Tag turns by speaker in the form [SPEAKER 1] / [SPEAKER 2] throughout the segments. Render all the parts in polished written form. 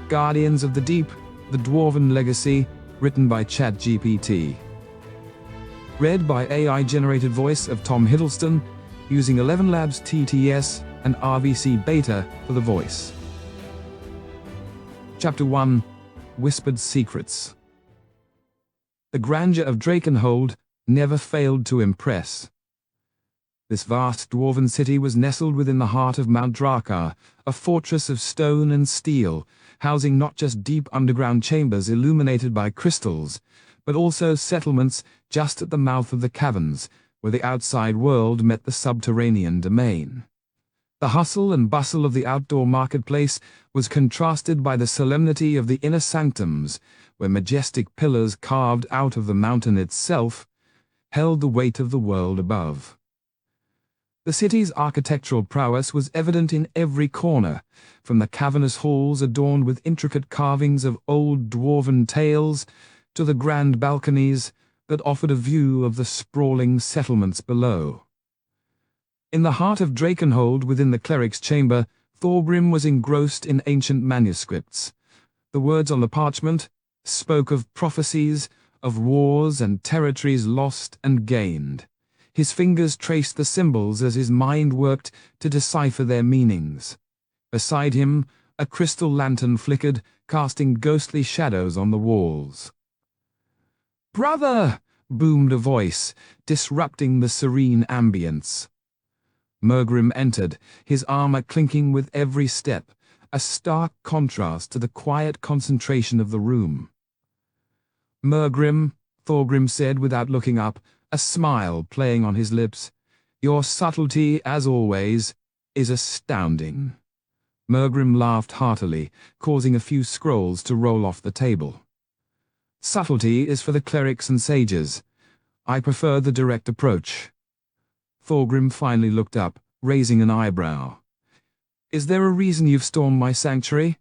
[SPEAKER 1] Guardians of the Deep, the Dwarven Legacy, written by Chat GPT. Read by AI-generated voice of Tom Hiddleston, using 11 Labs TTS and RVC Beta for the voice. Chapter 1: Whispered Secrets. The grandeur of Drakenhold never failed to impress. This vast dwarven city was nestled within the heart of Mount Drakar, a fortress of stone and steel, housing not just deep underground chambers illuminated by crystals, but also settlements just at the mouth of the caverns, where the outside world met the subterranean domain. The hustle and bustle of the outdoor marketplace was contrasted by the solemnity of the inner sanctums, where majestic pillars carved out of the mountain itself held the weight of the world above. The city's architectural prowess was evident in every corner, from the cavernous halls adorned with intricate carvings of old dwarven tales to the grand balconies that offered a view of the sprawling settlements below. In the heart of Drakenhold, within the cleric's chamber, Thorgrim was engrossed in ancient manuscripts. The words on the parchment spoke of prophecies, of wars and territories lost and gained. His fingers traced the symbols as his mind worked to decipher their meanings. Beside him, a crystal lantern flickered, casting ghostly shadows on the walls. "Brother!" boomed a voice, disrupting the serene ambience. Murgrim entered, his armor clinking with every step, a stark contrast to the quiet concentration of the room. "Murgrim," Thorgrim said without looking up, a smile playing on his lips, "your subtlety, as always, is astounding." Murgrim laughed heartily, causing a few scrolls to roll off the table. "Subtlety is for the clerics and sages. I prefer the direct approach." Thorgrim finally looked up, raising an eyebrow. "Is there a reason you've stormed my sanctuary?"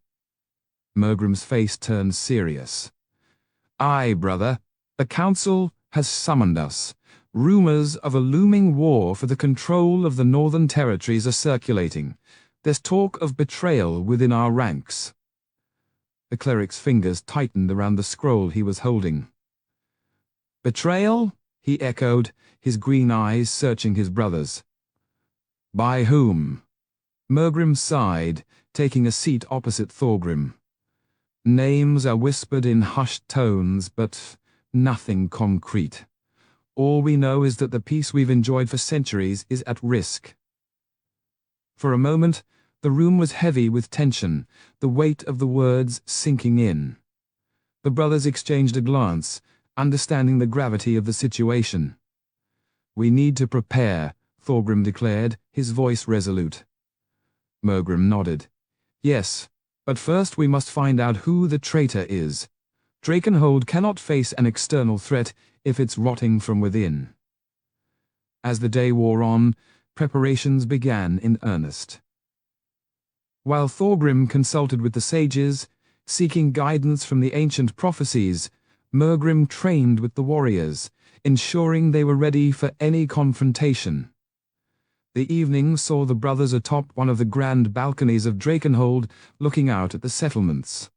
[SPEAKER 1] Murgrim's face turned serious. "Aye, brother. The council has summoned us. Rumors of a looming war for the control of the northern territories are circulating. There's talk of betrayal within our ranks." The cleric's fingers tightened around the scroll he was holding. "Betrayal?" he echoed, his green eyes searching his brother's. "By whom?" Murgrim sighed, taking a seat opposite Thorgrim. "Names are whispered in hushed tones, but nothing concrete. All we know is that the peace we've enjoyed for centuries is at risk." For a moment, the room was heavy with tension, the weight of the words sinking in. The brothers exchanged a glance, understanding the gravity of the situation. "We need to prepare," Thorgrim declared, his voice resolute. Murgrim nodded. "Yes, but first we must find out who the traitor is. Drakenhold cannot face an external threat if it's rotting from within." As the day wore on, preparations began in earnest. While Thorgrim consulted with the sages, seeking guidance from the ancient prophecies, Murgrim trained with the warriors, ensuring they were ready for any confrontation. The evening saw the brothers atop one of the grand balconies of Drakenhold, looking out at the settlements.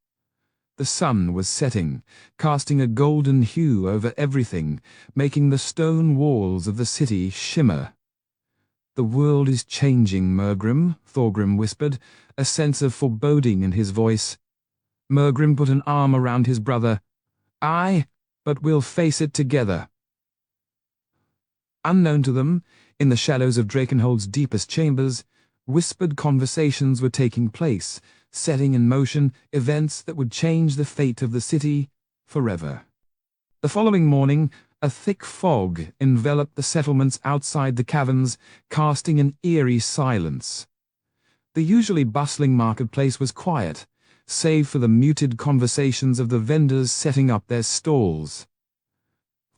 [SPEAKER 1] The sun was setting, casting a golden hue over everything, making the stone walls of the city shimmer. "The world is changing, Murgrim," Thorgrim whispered, a sense of foreboding in his voice. Murgrim put an arm around his brother. "Aye, but we'll face it together." Unknown to them, in the shadows of Drakenhold's deepest chambers, whispered conversations were taking place, setting in motion events that would change the fate of the city forever. The following morning, a thick fog enveloped the settlements outside the caverns, casting an eerie silence. The usually bustling marketplace was quiet, save for the muted conversations of the vendors setting up their stalls.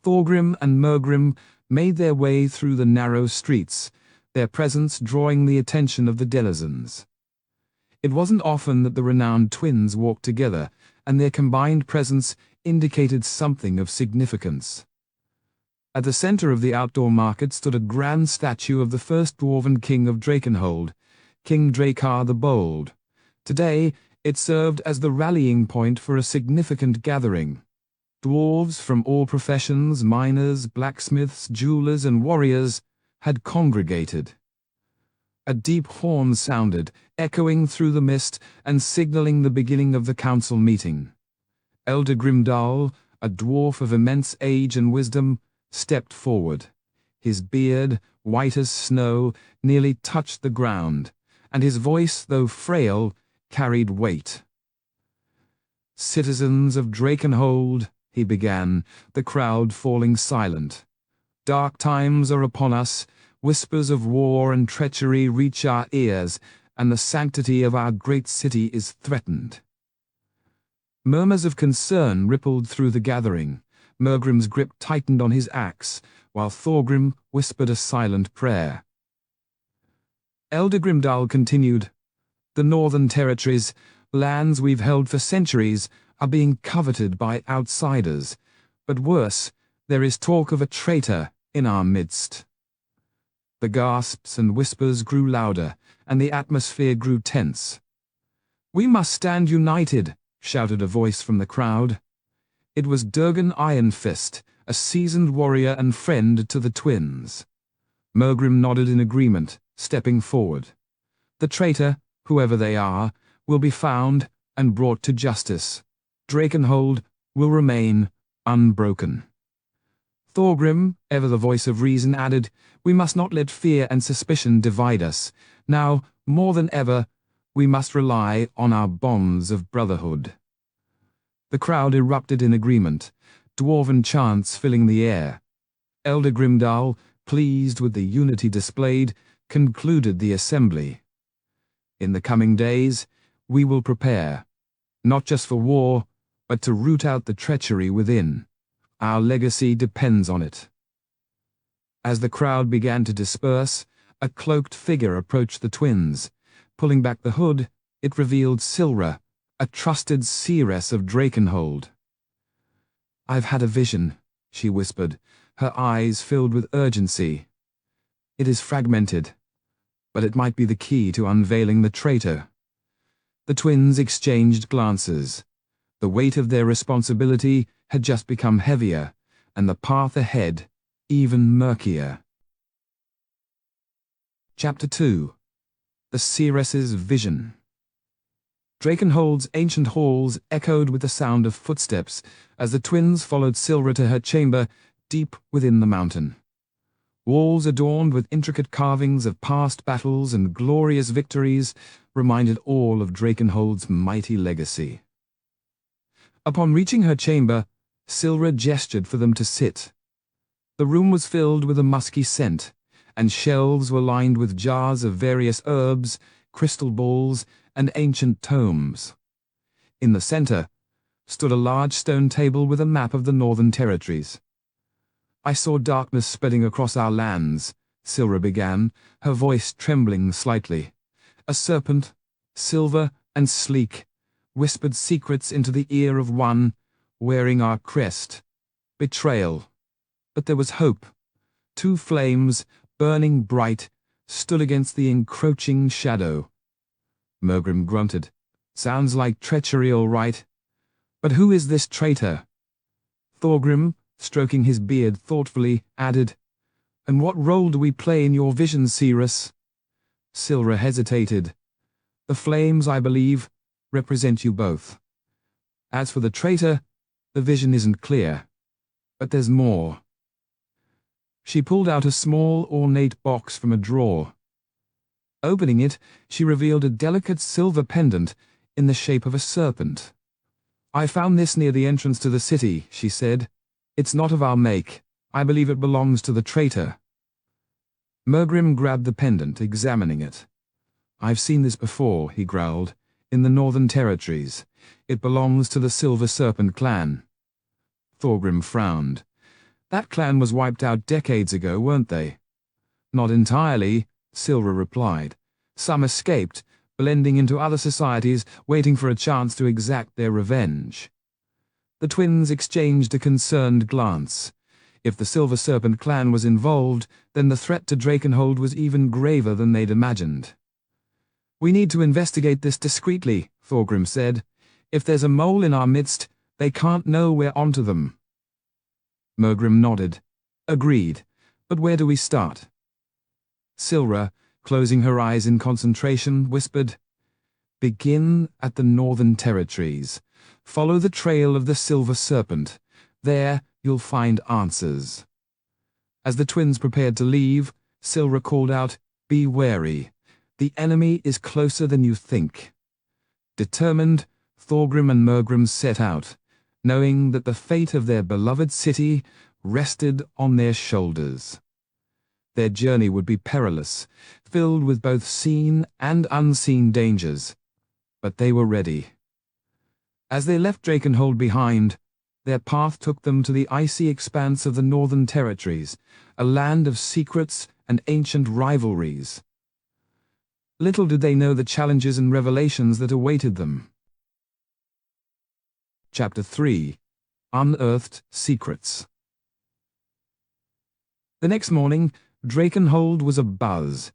[SPEAKER 1] Thorgrim and Murgrim made their way through the narrow streets, their presence drawing the attention of the denizens. It wasn't often that the renowned twins walked together, and their combined presence indicated something of significance. At the center of the outdoor market stood a grand statue of the first dwarven king of Drakenhold, King Drakar the Bold. Today, It served as the rallying point for a significant gathering. Dwarves from all professions, miners, blacksmiths, jewelers, and warriors, had congregated. A deep horn sounded, echoing through the mist and signaling the beginning of the council meeting. Elder Grimdal, a dwarf of immense age and wisdom, stepped forward. His beard, white as snow, nearly touched the ground, and his voice, though frail, carried weight. "Citizens of Drakenhold," he began, the crowd falling silent. "Dark times are upon us, whispers of war and treachery reach our ears, and the sanctity of our great city is threatened." Murmurs of concern rippled through the gathering. Murgrim's grip tightened on his axe, while Thorgrim whispered a silent prayer. Elder Grimdal continued, "The Northern Territories, lands we've held for centuries, are being coveted by outsiders. But worse, there is talk of a traitor in our midst." The gasps and whispers grew louder, and the atmosphere grew tense. "We must stand united," shouted a voice from the crowd. It was Durgan Ironfist, a seasoned warrior and friend to the twins. Murgrim nodded in agreement, stepping forward. "The traitor, whoever they are, will be found and brought to justice. Drakenhold will remain unbroken." Thorgrim, ever the voice of reason, added, "We must not let fear and suspicion divide us. Now, more than ever, we must rely on our bonds of brotherhood." The crowd erupted in agreement, dwarven chants filling the air. Elder Grimdal, pleased with the unity displayed, concluded the assembly. "In the coming days, we will prepare, not just for war, but to root out the treachery within. Our legacy depends on it." As the crowd began to disperse, a cloaked figure approached the twins. Pulling back the hood, it revealed Silra, a trusted seeress of Drakenhold. "I've had a vision," she whispered, her eyes filled with urgency. "It is fragmented, but it might be the key to unveiling the traitor." The twins exchanged glances. The weight of their responsibility had just become heavier, and the path ahead even murkier. Chapter 2. The Seeress's Vision. Drakenhold's ancient halls echoed with the sound of footsteps as the twins followed Silra to her chamber deep within the mountain. Walls adorned with intricate carvings of past battles and glorious victories reminded all of Drakenhold's mighty legacy. Upon reaching her chamber, Silra gestured for them to sit. The room was filled with a musky scent, and shelves were lined with jars of various herbs, crystal balls, and ancient tomes. In the center stood a large stone table with a map of the Northern Territories. "I saw darkness spreading across our lands," Silra began, her voice trembling slightly. "A serpent, silver and sleek, whispered secrets into the ear of one wearing our crest. Betrayal. But there was hope. Two flames, burning bright, stood against the encroaching shadow." Murgrim grunted. "Sounds like treachery, all right. But who is this traitor?" Thorgrim, stroking his beard thoughtfully, added, "And what role do we play in your vision, Seeress?" Silra hesitated. "The flames, I believe, represent you both. As for the traitor, the vision isn't clear. But there's more." She pulled out a small, ornate box from a drawer. Opening it, she revealed a delicate silver pendant in the shape of a serpent. "I found this near the entrance to the city," she said. "It's not of our make. I believe it belongs to the traitor." Murgrim grabbed the pendant, examining it. "I've seen this before," he growled, "in the Northern Territories. It belongs to the Silver Serpent clan." Thorgrim frowned. "That clan was wiped out decades ago, weren't they?" "Not entirely," Silra replied. "Some escaped, blending into other societies, waiting for a chance to exact their revenge." The twins exchanged a concerned glance. If the Silver Serpent clan was involved, then the threat to Drakenhold was even graver than they'd imagined. "We need to investigate this discreetly," Thorgrim said. "If there's a mole in our midst, they can't know we're onto them." Murgrim nodded. "Agreed. But where do we start?" Silra, closing her eyes in concentration, whispered, "Begin at the Northern Territories. Follow the trail of the Silver Serpent. There you'll find answers." As the twins prepared to leave, Silra called out, "Be wary. The enemy is closer than you think." Determined, Thorgrim and Murgrim set out, knowing that the fate of their beloved city rested on their shoulders. Their journey would be perilous, filled with both seen and unseen dangers, but they were ready. As they left Drakenhold behind, their path took them to the icy expanse of the Northern Territories, a land of secrets and ancient rivalries. Little did they know the challenges and revelations that awaited them. Chapter 3: Unearthed Secrets. The next morning, Drakenhold was abuzz.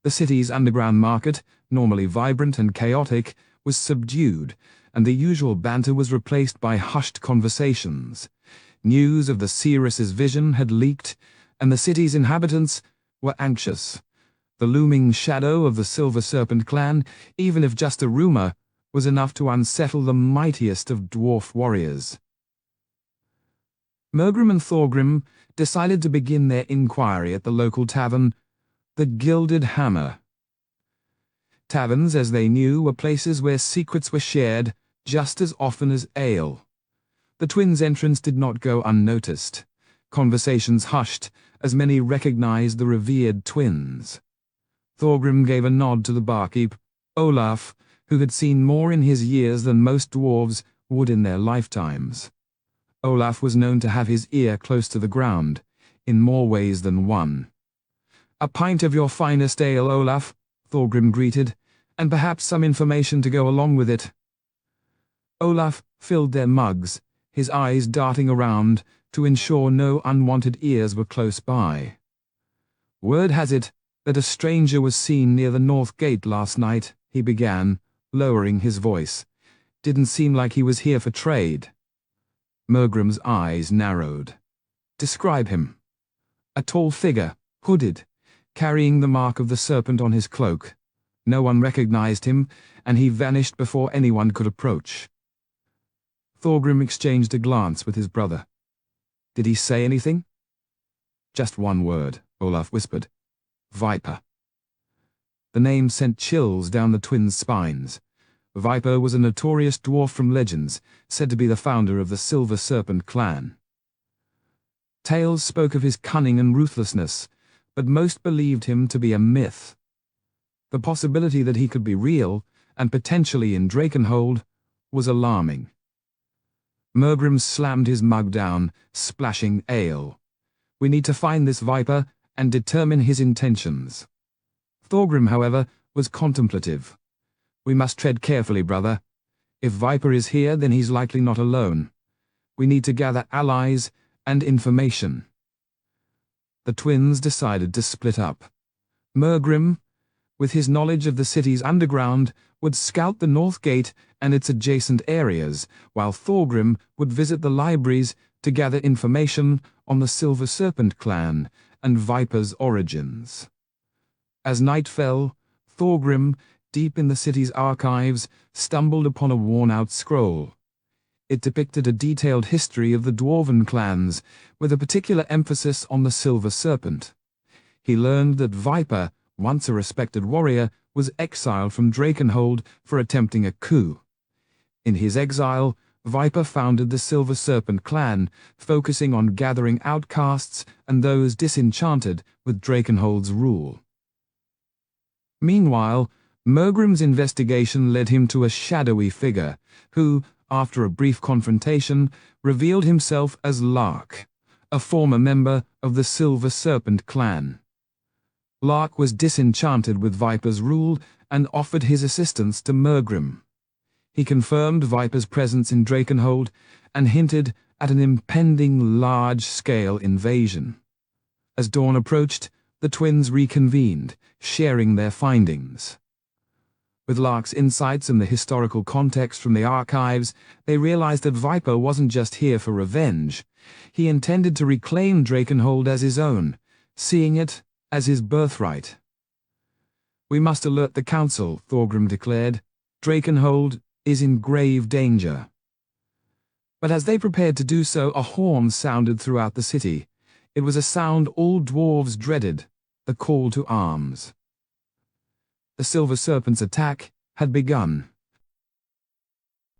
[SPEAKER 1] The city's underground market, normally vibrant and chaotic, was subdued, and the usual banter was replaced by hushed conversations. News of the Seeress's vision had leaked, and the city's inhabitants were anxious. The looming shadow of the Silver Serpent clan, even if just a rumor, was enough to unsettle the mightiest of dwarf warriors. Murgrim and Thorgrim decided to begin their inquiry at the local tavern, the Gilded Hammer. Taverns, as they knew, were places where secrets were shared just as often as ale. The twins' entrance did not go unnoticed. Conversations hushed, as many recognized the revered twins. Thorgrim gave a nod to the barkeep, Olaf, who had seen more in his years than most dwarves would in their lifetimes. Olaf was known to have his ear close to the ground, in more ways than one. "A pint of your finest ale, Olaf," Thorgrim greeted, "and perhaps some information to go along with it." Olaf filled their mugs, his eyes darting around to ensure no unwanted ears were close by. "Word has it that a stranger was seen near the North Gate last night," he began, lowering his voice. "Didn't seem like he was here for trade." Murgrim's eyes narrowed. "Describe him." "A tall figure, hooded, carrying the mark of the serpent on his cloak. No one recognized him, and he vanished before anyone could approach." Thorgrim exchanged a glance with his brother. "Did he say anything?" "Just one word," Olaf whispered. "Viper." The name sent chills down the twins' spines. Viper was a notorious dwarf from legends, said to be the founder of the Silver Serpent clan. Tales spoke of his cunning and ruthlessness, but most believed him to be a myth. The possibility that he could be real, and potentially in Drakenhold, was alarming. Murgrim slammed his mug down, splashing ale. "We need to find this Viper and determine his intentions." Thorgrim, however, was contemplative. "We must tread carefully, brother. If Viper is here, then he's likely not alone. We need to gather allies and information." The twins decided to split up. Murgrim, with his knowledge of the city's underground, would scout the North Gate and its adjacent areas, while Thorgrim would visit the libraries to gather information on the Silver Serpent clan and Viper's origins. As night fell, Thorgrim, deep in the city's archives, stumbled upon a worn-out scroll. It depicted a detailed history of the Dwarven clans, with a particular emphasis on the Silver Serpent. He learned that Viper, once a respected warrior, was exiled from Drakenhold for attempting a coup. In his exile, Viper founded the Silver Serpent clan, focusing on gathering outcasts and those disenchanted with Drakenhold's rule. Meanwhile, Murgrim's investigation led him to a shadowy figure, who, after a brief confrontation, revealed himself as Lark, a former member of the Silver Serpent clan. Lark was disenchanted with Viper's rule and offered his assistance to Murgrim. He confirmed Viper's presence in Drakenhold and hinted at an impending large-scale invasion. As dawn approached, the twins reconvened, sharing their findings. With Lark's insights and the historical context from the archives, they realized that Viper wasn't just here for revenge. He intended to reclaim Drakenhold as his own, seeing it as his birthright. "We must alert the council," Thorgrim declared. "Drakenhold is in grave danger." But as they prepared to do so, a horn sounded throughout the city. It was a sound all dwarves dreaded, the call to arms. The Silver Serpent's attack had begun.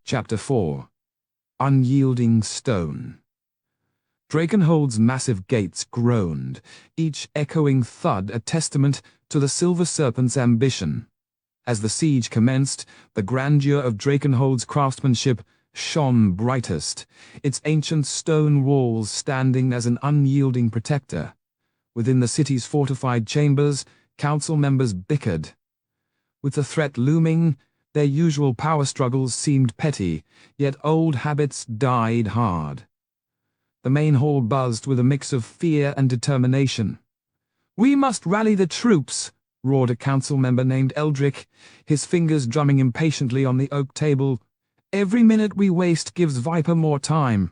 [SPEAKER 1] Chapter 4. Unyielding Stone. Drakenhold's massive gates groaned, each echoing thud a testament to the Silver Serpent's ambition. As the siege commenced, the grandeur of Drakenhold's craftsmanship shone brightest, its ancient stone walls standing as an unyielding protector. Within the city's fortified chambers, council members bickered. With the threat looming, their usual power struggles seemed petty, yet old habits died hard. The main hall buzzed with a mix of fear and determination. "We must rally the troops," roared a council member named Eldrick, his fingers drumming impatiently on the oak table. "Every minute we waste gives Viper more time."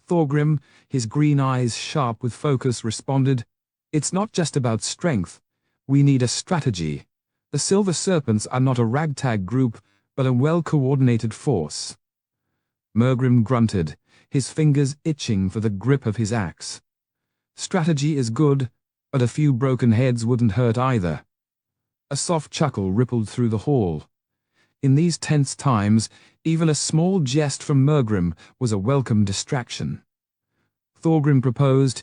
[SPEAKER 1] Thorgrim, his green eyes sharp with focus, responded, "It's not just about strength. We need a strategy. The Silver Serpents are not a ragtag group, but a well-coordinated force." Murgrim grunted, his fingers itching for the grip of his axe. "Strategy is good, but a few broken heads wouldn't hurt either." A soft chuckle rippled through the hall. In these tense times, even a small jest from Murgrim was a welcome distraction. Thorgrim proposed,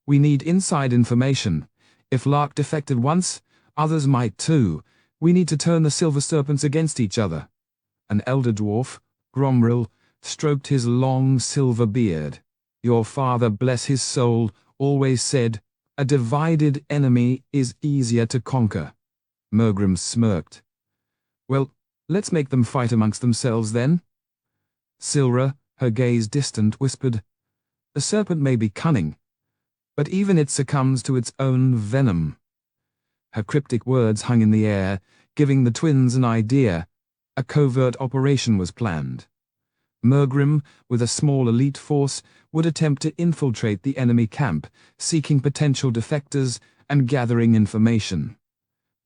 [SPEAKER 1] "We need inside information. If Lark defected once, others might too. We need to turn the Silver Serpents against each other." An elder dwarf, Gromril, stroked his long silver beard. "Your father, bless his soul, always said, 'A divided enemy is easier to conquer.'" Murgrim smirked. "Well, let's make them fight amongst themselves then." Silra, her gaze distant, whispered, "The serpent may be cunning, but even it succumbs to its own venom." Her cryptic words hung in the air, giving the twins an idea. A covert operation was planned. Murgrim, with a small elite force, would attempt to infiltrate the enemy camp, seeking potential defectors and gathering information.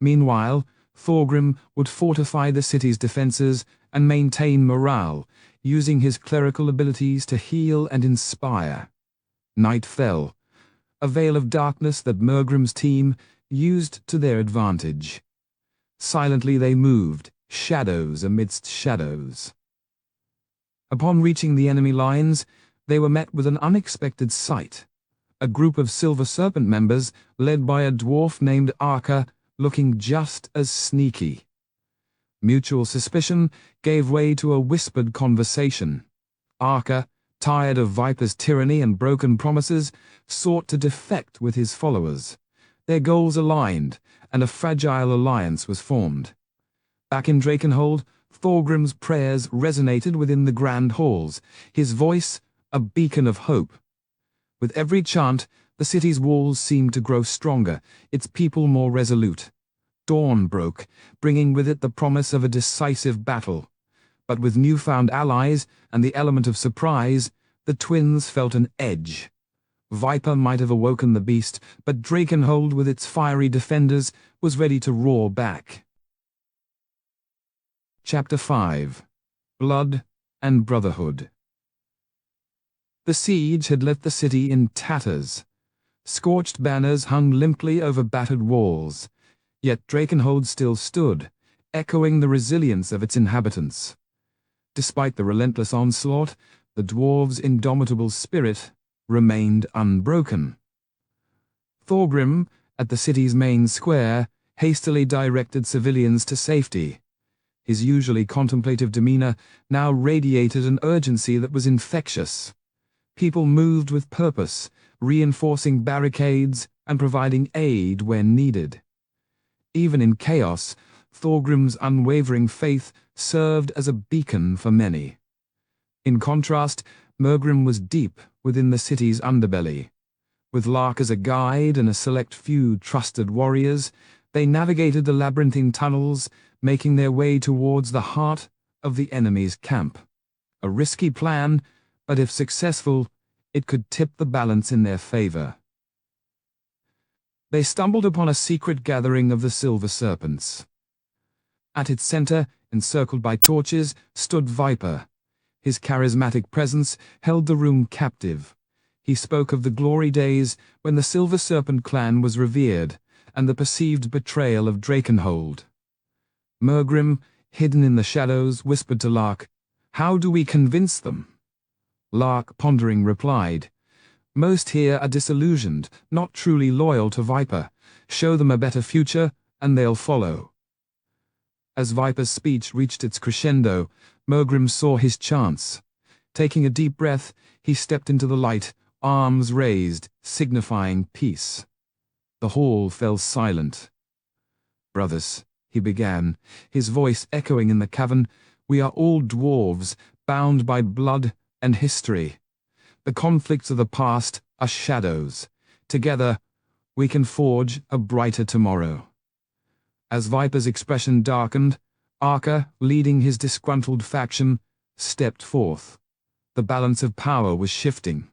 [SPEAKER 1] Meanwhile, Thorgrim would fortify the city's defenses and maintain morale, using his clerical abilities to heal and inspire. Night fell, a veil of darkness that Murgrim's team used to their advantage. Silently they moved, shadows amidst shadows. Upon reaching the enemy lines, they were met with an unexpected sight. A group of Silver Serpent members, led by a dwarf named Arka, looking just as sneaky. Mutual suspicion gave way to a whispered conversation. Arka, tired of Viper's tyranny and broken promises, sought to defect with his followers. Their goals aligned, and a fragile alliance was formed. Back in Drakenhold, Thorgrim's prayers resonated within the grand halls, his voice a beacon of hope. With every chant, the city's walls seemed to grow stronger, its people more resolute. Dawn broke, bringing with it the promise of a decisive battle. But with newfound allies and the element of surprise, the twins felt an edge. Viper might have awoken the beast, but Drakenhold, with its fiery defenders, was ready to roar back. Chapter 5. Blood and Brotherhood. The siege had left the city in tatters. Scorched banners hung limply over battered walls, yet Drakenhold still stood, echoing the resilience of its inhabitants. Despite the relentless onslaught, the dwarves' indomitable spirit remained unbroken. Thorgrim, at the city's main square, hastily directed civilians to safety. His usually contemplative demeanor now radiated an urgency that was infectious. People moved with purpose, reinforcing barricades and providing aid when needed. Even in chaos, Thorgrim's unwavering faith served as a beacon for many. In contrast, Murgrim was deep within the city's underbelly. With Lark as a guide and a select few trusted warriors, They navigated the labyrinthine tunnels, making their way towards the heart of the enemy's camp. A risky plan, but if successful, it could tip the balance in their favor. They stumbled upon a secret gathering of the Silver Serpents. At its center, encircled by torches, stood Viper. His charismatic presence held the room captive. He spoke of the glory days when the Silver Serpent clan was revered, and the perceived betrayal of Drakenhold. Murgrim, hidden in the shadows, whispered to Lark, "How do we convince them?" Lark, pondering, replied, "Most here are disillusioned, not truly loyal to Viper. Show them a better future, and they'll follow." As Viper's speech reached its crescendo, Murgrim saw his chance. Taking a deep breath, he stepped into the light, arms raised, signifying peace. The hall fell silent. "Brothers," he began, his voice echoing in the cavern, "we are all dwarves, bound by blood and history. The conflicts of the past are shadows. Together, we can forge a brighter tomorrow." As Viper's expression darkened, Arca, leading his disgruntled faction, stepped forth. The balance of power was shifting.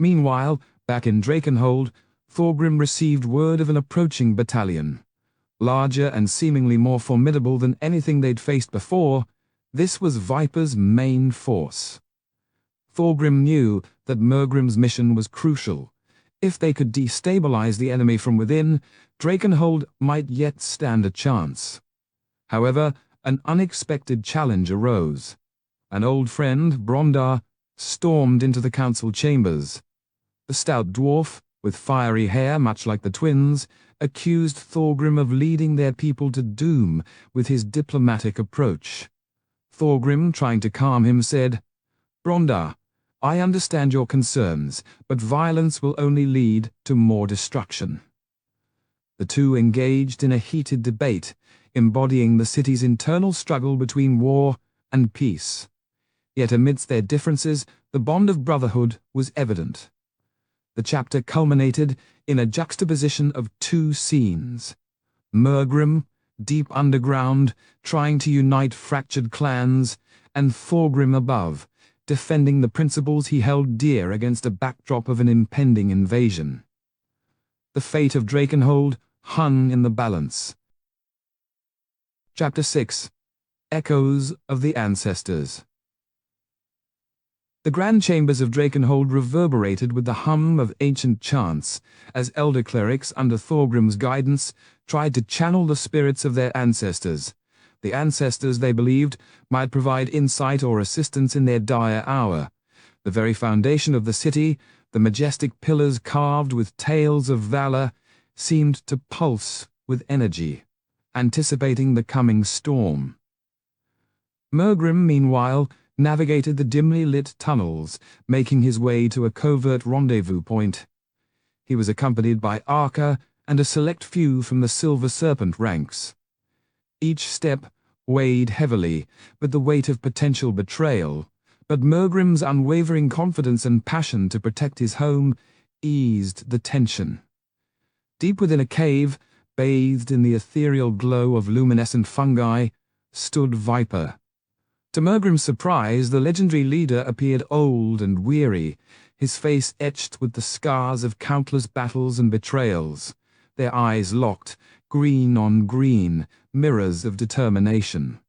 [SPEAKER 1] Meanwhile, back in Drakenhold, Thorgrim received word of an approaching battalion. Larger and seemingly more formidable than anything they'd faced before, this was Viper's main force. Thorgrim knew that Murgrim's mission was crucial. If they could destabilize the enemy from within, Drakenhold might yet stand a chance. However, an unexpected challenge arose. An old friend, Brondar, stormed into the council chambers. The stout dwarf, with fiery hair much like the twins, accused Thorgrim of leading their people to doom with his diplomatic approach. Thorgrim, trying to calm him, said, "Brondar, I understand your concerns, but violence will only lead to more destruction." The two engaged in a heated debate, embodying the city's internal struggle between war and peace. Yet amidst their differences, the bond of brotherhood was evident. The chapter culminated in a juxtaposition of two scenes. Murgrim, deep underground, trying to unite fractured clans, and Thorgrim above, defending the principles he held dear against a backdrop of an impending invasion. The fate of Drakenhold hung in the balance. Chapter 6. Echoes of the Ancestors. The grand chambers of Drakenhold reverberated with the hum of ancient chants, as elder clerics under Thorgrim's guidance tried to channel the spirits of their ancestors. The ancestors, they believed, might provide insight or assistance in their dire hour. The very foundation of the city, the majestic pillars carved with tales of valor, seemed to pulse with energy, anticipating the coming storm. Murgrim, meanwhile, navigated the dimly lit tunnels, making his way to a covert rendezvous point. He was accompanied by Arca and a select few from the Silver Serpent ranks. Each step weighed heavily with the weight of potential betrayal, but Murgrim's unwavering confidence and passion to protect his home eased the tension. Deep within a cave, bathed in the ethereal glow of luminescent fungi, stood Viper. To Murgrim's surprise, the legendary leader appeared old and weary, his face etched with the scars of countless battles and betrayals. Their eyes locked, green on green, mirrors of determination.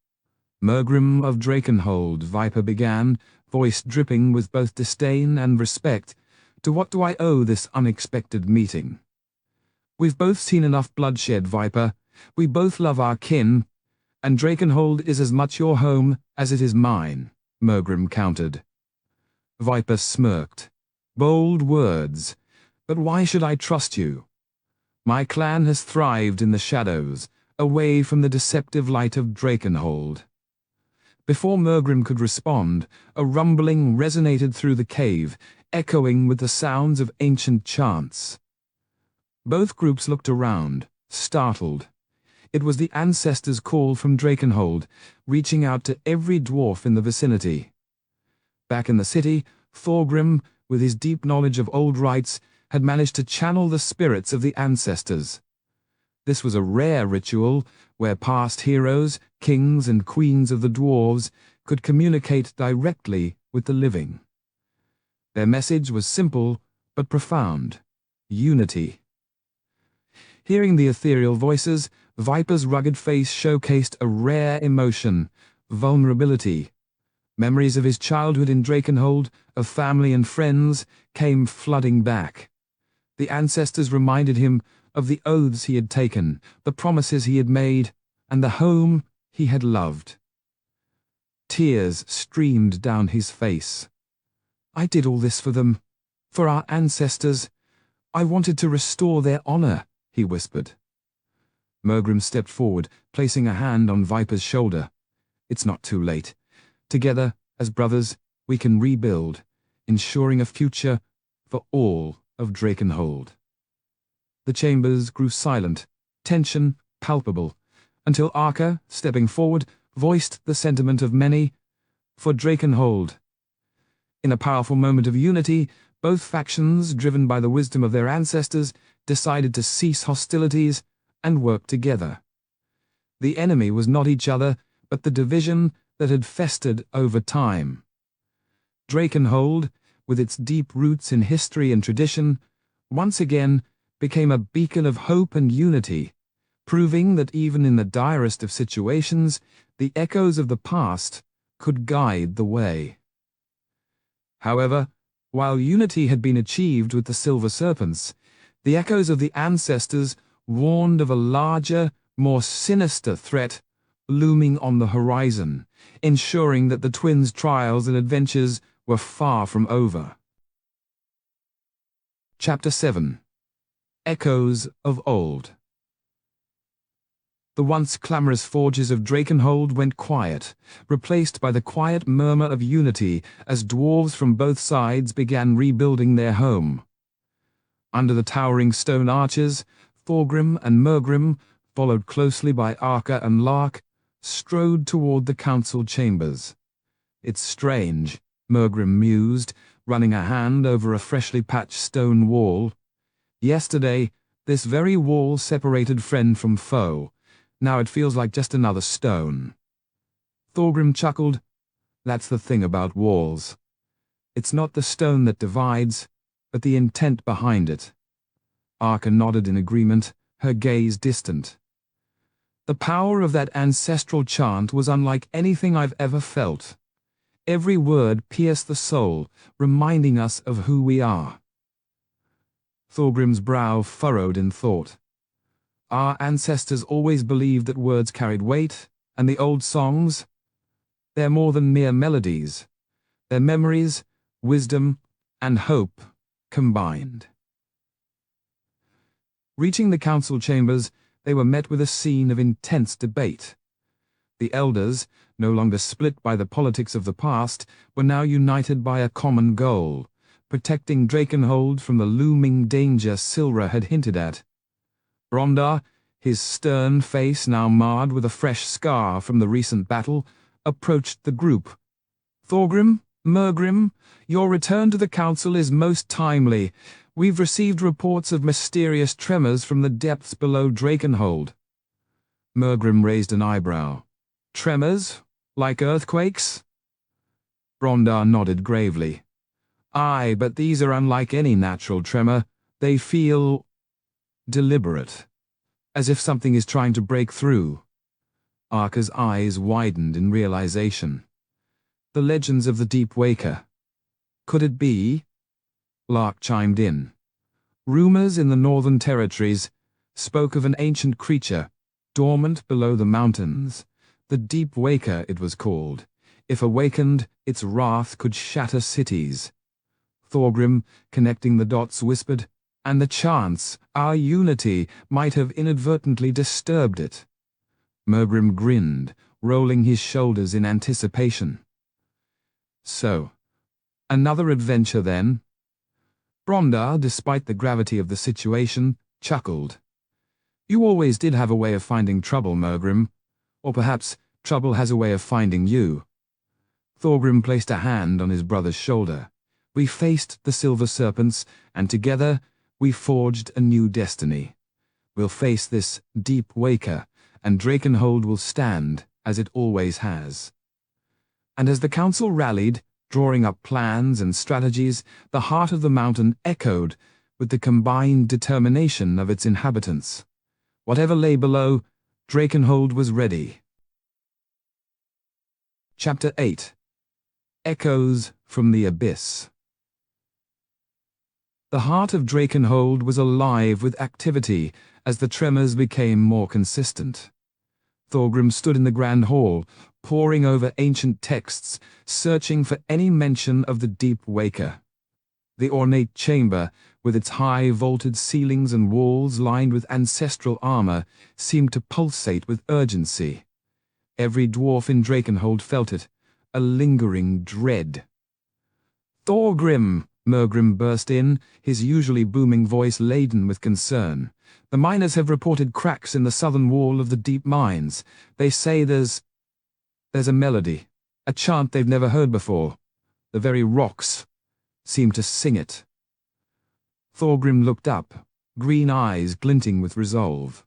[SPEAKER 1] "Murgrim of Drakenhold," Viper began, voice dripping with both disdain and respect, "to what do I owe this unexpected meeting?" "We've both seen enough bloodshed, Viper. We both love our kin, and Drakenhold is as much your home as it is mine," Murgrim countered. Viper smirked. "Bold words, but why should I trust you? My clan has thrived in the shadows, away from the deceptive light of Drakenhold." Before Murgrim could respond, a rumbling resonated through the cave, echoing with the sounds of ancient chants. Both groups looked around, startled. It was the ancestors' call from Drakenhold, reaching out to every dwarf in the vicinity. Back in the city, Thorgrim, with his deep knowledge of old rites, had managed to channel the spirits of the ancestors. This was a rare ritual where past heroes, kings and queens of the dwarves could communicate directly with the living. Their message was simple but profound: unity. Hearing the ethereal voices, Viper's rugged face showcased a rare emotion: vulnerability. Memories of his childhood in Drakenhold, of family and friends, came flooding back. The ancestors reminded him of the oaths he had taken, the promises he had made, and the home he had loved. Tears streamed down his face. "I did all this for them, for our ancestors. I wanted to restore their honor," he whispered. Murgrim stepped forward, placing a hand on Viper's shoulder. "It's not too late. Together, as brothers, we can rebuild, ensuring a future for all of Drakenhold." The chambers grew silent, tension palpable, until Arka, stepping forward, voiced the sentiment of many: "For Drakenhold." In a powerful moment of unity, both factions, driven by the wisdom of their ancestors, decided to cease hostilities and work together. The enemy was not each other, but the division that had festered over time. Drakenhold, with its deep roots in history and tradition, once again became a beacon of hope and unity, proving that even in the direst of situations, the echoes of the past could guide the way. However, while unity had been achieved with the Silver Serpents, the echoes of the ancestors warned of a larger, more sinister threat looming on the horizon, ensuring that the twins' trials and adventures were far from over. Chapter 7. Echoes of Old. The once clamorous forges of Drakenhold went quiet, replaced by the quiet murmur of unity as dwarves from both sides began rebuilding their home. Under the towering stone arches, Thorgrim and Murgrim, followed closely by Arka and Lark, strode toward the council chambers. "It's strange," Murgrim mused, running a hand over a freshly patched stone wall. "Yesterday, this very wall separated friend from foe. Now it feels like just another stone." Thorgrim chuckled. "That's the thing about walls. It's not the stone that divides, but the intent behind it." Arka nodded in agreement, her gaze distant. "The power of that ancestral chant was unlike anything I've ever felt. Every word pierced the soul, reminding us of who we are." Thorgrim's brow furrowed in thought. Our ancestors always believed that words carried weight, and the old songs? They're more than mere melodies. They're memories, wisdom, and hope combined. Reaching the council chambers, they were met with a scene of intense debate. The elders, no longer split by the politics of the past, were now united by a common goal: protecting Drakenhold from the looming danger Silra had hinted at. Brondar, his stern face now marred with a fresh scar from the recent battle, approached the group. "Thorgrim, Murgrim, your return to the council is most timely. We've received reports of mysterious tremors from the depths below Drakenhold." Murgrim raised an eyebrow. "Tremors? Like earthquakes?" Brondar nodded gravely. "Aye, but these are unlike any natural tremor. They feel deliberate, as if something is trying to break through." Arka's eyes widened in realization. "The legends of the Deep Waker. Could it be?" Lark chimed in. "Rumors in the Northern Territories spoke of an ancient creature, dormant below the mountains. The Deep Waker, it was called. If awakened, its wrath could shatter cities." Thorgrim, connecting the dots, whispered, "And the chance, our unity, might have inadvertently disturbed it." Murgrim grinned, rolling his shoulders in anticipation. "So, another adventure then?" Brondar, despite the gravity of the situation, chuckled. "You always did have a way of finding trouble, Murgrim. Or perhaps trouble has a way of finding you." Thorgrim placed a hand on his brother's shoulder. "We faced the Silver Serpents, and together we forged a new destiny. We'll face this deep waker, and Drakenhold will stand, as it always has. And as the council rallied, drawing up plans and strategies, the heart of the mountain echoed with the combined determination of its inhabitants. Whatever lay below, Drakenhold was ready. Chapter 8. Echoes from the Abyss. The heart of Drakenhold was alive with activity as the tremors became more consistent. Thorgrim stood in the grand hall, poring over ancient texts, searching for any mention of the deep waker. The ornate chamber, with its high vaulted ceilings and walls lined with ancestral armor, seemed to pulsate with urgency. Every dwarf in Drakenhold felt it, a lingering dread. "Thorgrim!" Murgrim burst in, his usually booming voice laden with concern. "The miners have reported cracks in the southern wall of the deep mines. They say there's a melody, a chant they've never heard before. The very rocks seem to sing it." Thorgrim looked up, green eyes glinting with resolve.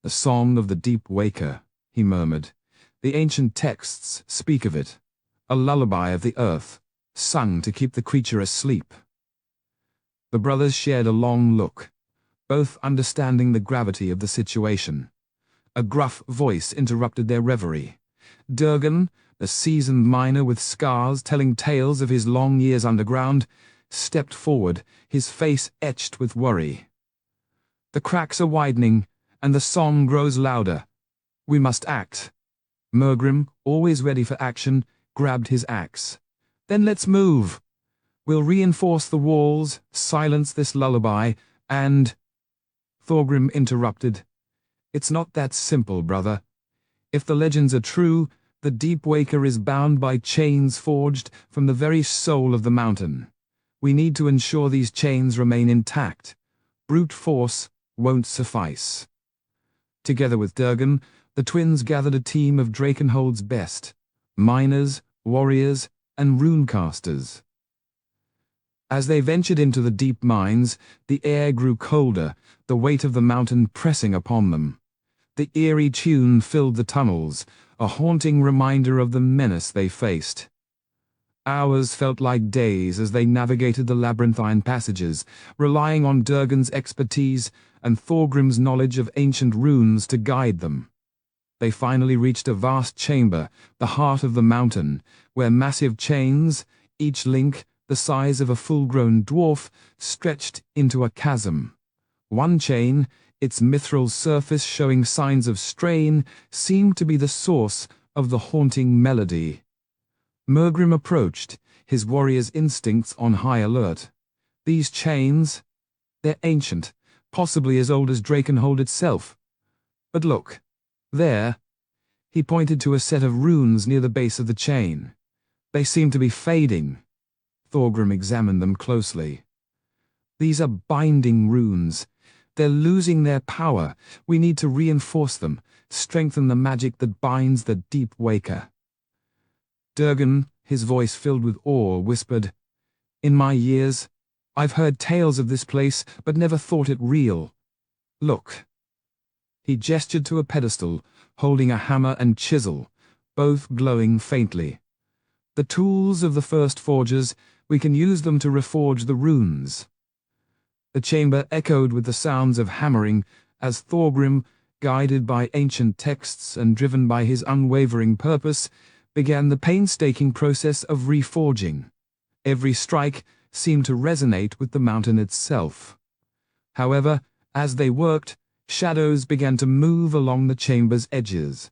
[SPEAKER 1] "The song of the deep waker," he murmured. "The ancient texts speak of it. A lullaby of the earth, sung to keep the creature asleep." The brothers shared a long look, both understanding the gravity of the situation. A gruff voice interrupted their reverie. Durgan, the seasoned miner with scars telling tales of his long years underground, stepped forward, his face etched with worry. "The cracks are widening, and the song grows louder. We must act." Murgrim, always ready for action, grabbed his axe. "Then let's move. We'll reinforce the walls, silence this lullaby, and—" Thorgrim interrupted. "It's not that simple, brother. If the legends are true, the deep waker is bound by chains forged from the very soul of the mountain. We need to ensure these chains remain intact. Brute force won't suffice." Together with Durgan, the twins gathered a team of Drakenhold's best, miners, warriors, and runecasters. As they ventured into the deep mines, the air grew colder, the weight of the mountain pressing upon them. The eerie tune filled the tunnels, a haunting reminder of the menace they faced. Hours felt like days as they navigated the labyrinthine passages, relying on Durgan's expertise and Thorgrim's knowledge of ancient runes to guide them. They finally reached a vast chamber, the heart of the mountain, where massive chains, each link the size of a full-grown dwarf, stretched into a chasm. One chain, its mithril surface showing signs of strain, seemed to be the source of the haunting melody. Murgrim approached, his warrior's instincts on high alert. These chains, they're ancient, possibly as old as Drakenhold itself. But look, there. He pointed to a set of runes near the base of the chain. They seem to be fading. Thorgrim examined them closely. "These are binding runes. They're losing their power. We need to reinforce them, strengthen the magic that binds the deep waker." Durgan, his voice filled with awe, whispered, "In my years, I've heard tales of this place, but never thought it real. Look." He gestured to a pedestal, holding a hammer and chisel, both glowing faintly. "The tools of the first forgers, we can use them to reforge the runes." The chamber echoed with the sounds of hammering as Thorgrim, guided by ancient texts and driven by his unwavering purpose, began the painstaking process of reforging. Every strike seemed to resonate with the mountain itself. However, as they worked, shadows began to move along the chamber's edges.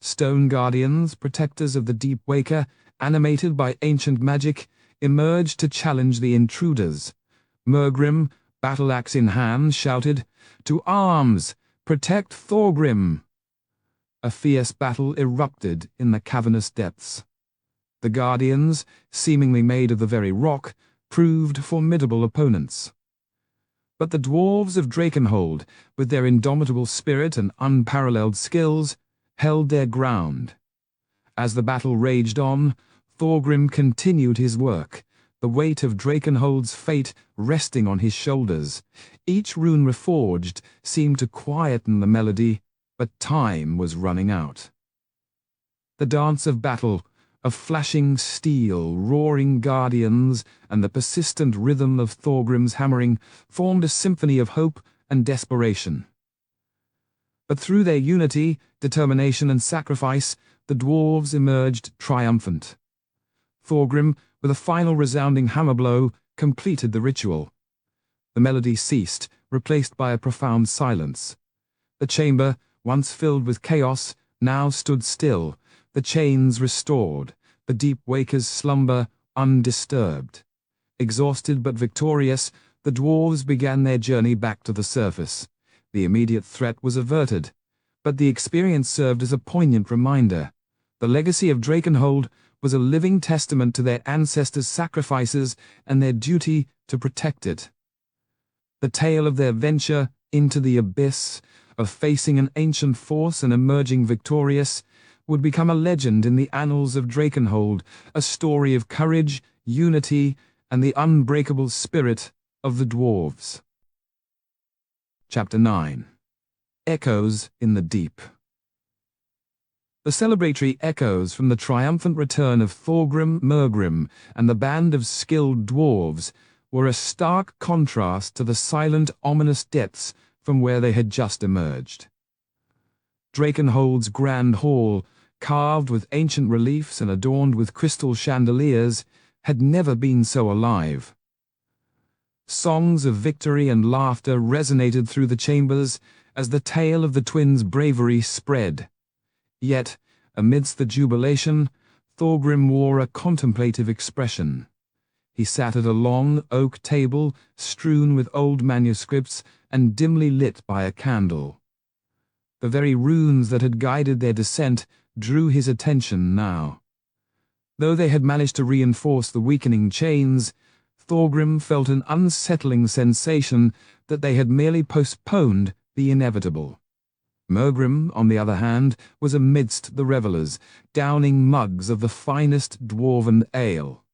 [SPEAKER 1] Stone guardians, protectors of the deep waker, animated by ancient magic, emerged to challenge the intruders. Murgrim, battle-axe in hand, shouted, "To arms! Protect Thorgrim!" A fierce battle erupted in the cavernous depths. The guardians, seemingly made of the very rock, proved formidable opponents. But the dwarves of Drakenhold, with their indomitable spirit and unparalleled skills, held their ground. As the battle raged on, Thorgrim continued his work, the weight of Drakenhold's fate resting on his shoulders. Each rune reforged seemed to quieten the melody, but time was running out. The dance of battle, of flashing steel, roaring guardians, and the persistent rhythm of Thorgrim's hammering formed a symphony of hope and desperation. But through their unity, determination, and sacrifice, the dwarves emerged triumphant. Thorgrim, with a final resounding hammer blow, completed the ritual. The melody ceased, replaced by a profound silence. The chamber, once filled with chaos, now stood still, the chains restored, the deep waker's slumber undisturbed. Exhausted but victorious, the dwarves began their journey back to the surface. The immediate threat was averted, but the experience served as a poignant reminder. The legacy of Drakenhold was a living testament to their ancestors' sacrifices and their duty to protect it. The tale of their venture into the abyss, of facing an ancient force and emerging victorious, would become a legend in the annals of Drakenhold, a story of courage, unity, and the unbreakable spirit of the dwarves. Chapter 9. Echoes in the Deep. The celebratory echoes from the triumphant return of Thorgrim and Murgrim and the band of skilled dwarves were a stark contrast to the silent, ominous depths from where they had just emerged. Drakenhold's grand hall, carved with ancient reliefs and adorned with crystal chandeliers, had never been so alive. Songs of victory and laughter resonated through the chambers as the tale of the twins' bravery spread. Yet, amidst the jubilation, Thorgrim wore a contemplative expression. He sat at a long oak table strewn with old manuscripts and dimly lit by a candle. The very runes that had guided their descent drew his attention now. Though they had managed to reinforce the weakening chains, Thorgrim felt an unsettling sensation that they had merely postponed the inevitable. Murgrim, on the other hand, was amidst the revellers, downing mugs of the finest dwarven ale.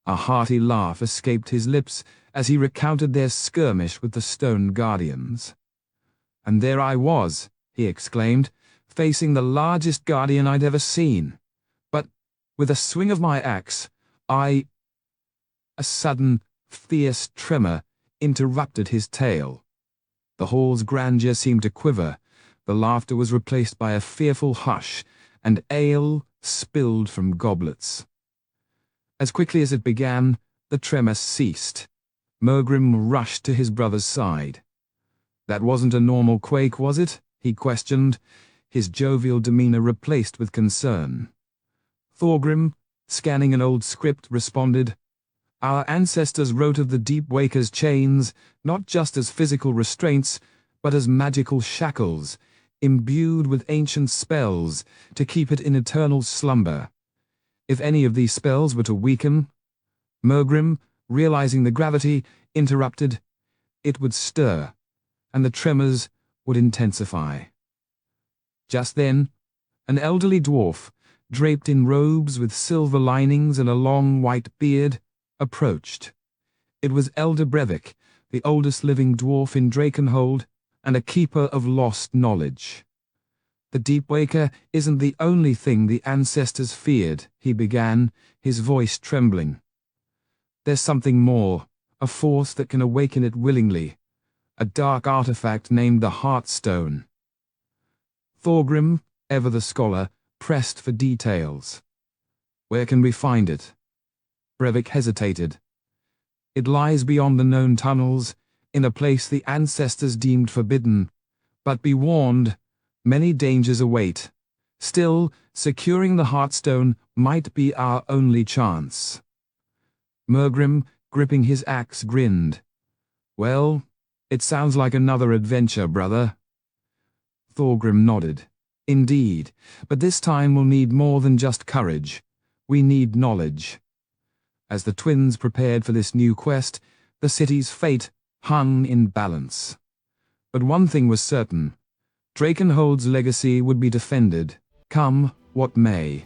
[SPEAKER 1] A hearty laugh escaped his lips as he recounted their skirmish with the stone guardians. "And there I was," he exclaimed, "facing the largest guardian I'd ever seen. But, with a swing of my axe, A sudden, fierce tremor interrupted his tale. The hall's grandeur seemed to quiver, the laughter was replaced by a fearful hush, and ale spilled from goblets. As quickly as it began, the tremor ceased. Murgrim rushed to his brother's side. "That wasn't a normal quake, was it?" he questioned, his jovial demeanor replaced with concern. Thorgrim, scanning an old script, responded, "Our ancestors wrote of the deep waker's chains, not just as physical restraints, but as magical shackles, imbued with ancient spells to keep it in eternal slumber. If any of these spells were to weaken," Murgrim, realizing the gravity, interrupted, "it would stir, and the tremors would intensify." Just then, an elderly dwarf, draped in robes with silver linings and a long white beard, approached. It was Elder Brevik, the oldest living dwarf in Drakenhold, and a keeper of lost knowledge. "The Deep Waker isn't the only thing the ancestors feared," he began, his voice trembling. "There's something more, a force that can awaken it willingly, a dark artifact named the Heartstone." Thorgrim, ever the scholar, pressed for details. "Where can we find it?" Brevik hesitated. "It lies beyond the known tunnels, in a place the ancestors deemed forbidden. But be warned, many dangers await. Still, securing the Heartstone might be our only chance." Murgrim, gripping his axe, grinned. "Well, it sounds like another adventure, brother." Thorgrim nodded. "Indeed, but this time we'll need more than just courage. We need knowledge." As the twins prepared for this new quest, the city's fate hung in balance. But one thing was certain: Drakenhold's legacy would be defended, come what may.